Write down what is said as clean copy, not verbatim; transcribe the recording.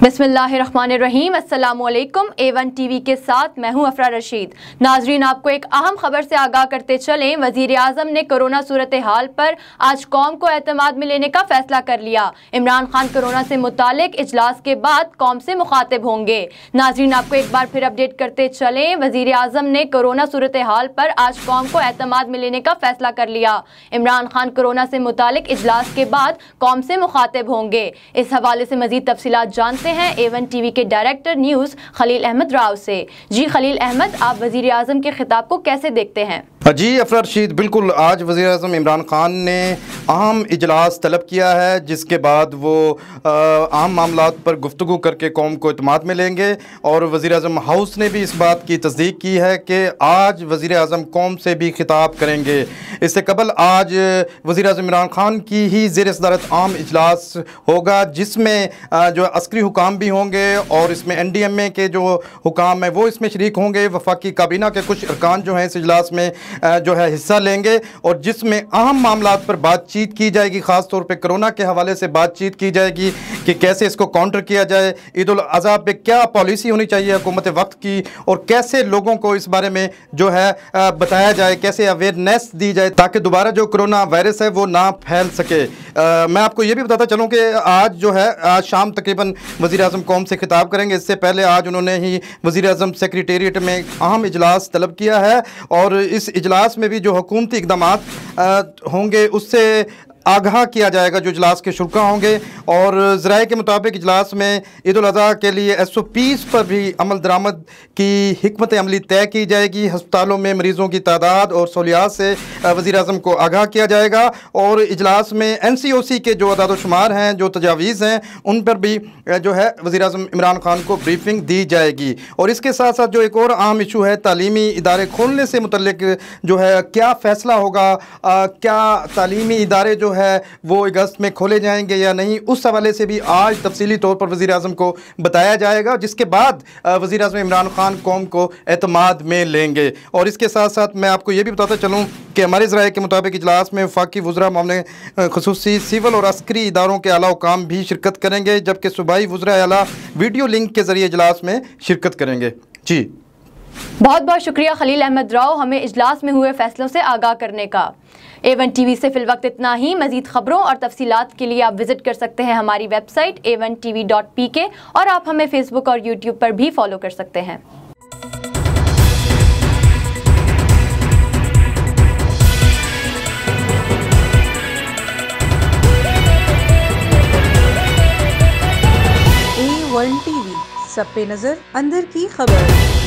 बिस्मिल्लाहिर्रहमानिर्रहीम। अस्सलामुअलैकुम। A1 TV के साथ मैं हूं अफरा रशीद। नाजरीन, आपको एक अहम खबर से आगाह करते चलें। वजीर आज़म ने कोरोना सूरतहाल पर आज कौम को एतमाद में लेने का फैसला कर लिया। इमरान खान कोरोना से मुतालिक इजलास के बाद कौम से मुखातिब होंगे। नाजरीन, आपको एक बार फिर अपडेट करते चलें। वजीर आज़म ने कोरोना सूरतहाल पर आज कौम को एतमाद में लेने का फैसला कर लिया। इमरान खान कोरोना से मुतालिक इजलास के बाद कौम से मुखातिब होंगे। इस हवाले से मजीद तफसीलात जानते हैं A1 टीवी के डायरेक्टर न्यूज़ खलील अहमद राव से। जी खलील अहमद, आप वजीर आज़म के खिताब को कैसे देखते हैं? जी अफरा रशीद, बिल्कुल आज वज़ीर आज़म इमरान खान ने अहम इजलास तलब किया है, जिसके बाद वो अहम मामलात पर गुफ्तगू करके कौम को एतमाद में लेंगे। और वज़ीर आज़म हाउस ने भी इस बात की तस्दीक की है कि आज वज़ीर आज़म कौम से भी खिताब करेंगे। इससे कबल आज वज़ीर आज़म इमरान खान की ही ज़ेर सदारत आम इजलास होगा, जिसमें जो अस्करी हुकाम भी होंगे और इसमें NDMA के जो हुकाम हैं वो इसमें शरीक होंगे। वफाकी काबीना के कुछ अरकान जो हैं इस इजलास में जो है हिस्सा लेंगे और जिसमें अहम मामलात पर बातचीत की जाएगी। ख़ास तौर पे कोरोना के हवाले से बातचीत की जाएगी कि कैसे इसको काउंटर किया जाए, ईद उल अज़हा पे क्या पॉलिसी होनी चाहिए हुकूमत वक्त की, और कैसे लोगों को इस बारे में जो है बताया जाए, कैसे अवेयरनेस दी जाए ताकि दोबारा जो कोरोना वायरस है वो ना फैल सके। मैं आपको ये भी बताता चलूँ कि आज जो है आज शाम तकरीबन वज़ीर आज़म कौम से खिताब करेंगे। इससे पहले आज उन्होंने ही वज़ीर आज़म सेक्रेटेरिएट में अहम इजलास तलब किया है और इस इजलास में भी जो हुकूमती इक़दामात होंगे उससे आगाह किया जाएगा जो इजलास के शुरा होंगे। और ज़राए के मुताबिक इजलास में ईद उल अज़हा के लिए SOPs पर भी अमल दरामद की हिकमत अमली तय की जाएगी। हस्पतालों में मरीज़ों की तादाद और सहूलियात से वज़ीर आज़म को आगाह किया जाएगा। और इजलास में NCOC के जो अदाद शुमार हैं, जो तजावीज़ हैं, उन पर भी जो है वज़ीर आज़म इमरान खान को ब्रीफिंग दी जाएगी। और इसके साथ साथ जो एक और अहम इशू है, तालीमी इदारे खोलने से मुतल्लिक जो है क्या फ़ैसला होगा, क्या तालीमी इदारे जो है वो अगस्त में खोले जाएंगे या नहीं, उस हवाले से भी आज तफसीली तौर पर वज़ीर आज़म को बताया जाएगा, जिसके बाद वज़ीर आज़म इमरान खान कौम को एतमाद में लेंगे। और इसके साथ साथ मैं आपको ये भी बताता चलूँ कि हमारे ज़राए के मुताबिक इजलास में वफाकी वज़रा मामले खुसूसी सिविल और अस्करी इदारों के आला हुकाम भी शिरकत करेंगे, जबकि सूबाई वज़रा आला वीडियो लिंक के ज़रिए इजलास में शिरकत करेंगे। जी बहुत बहुत शुक्रिया खलील अहमद राव, हमें इजलास में हुए फैसलों से आगाह करने का। A1 टीवी से फिल वक्त इतना ही। मजीद खबरों और तफसीलात के लिए आप विजिट कर सकते हैं हमारी वेबसाइट a1tv.pk और आप हमें फेसबुक और यूट्यूब पर भी फॉलो कर सकते हैं। A1 टीवी, सब पे नजर, अंदर की खबर।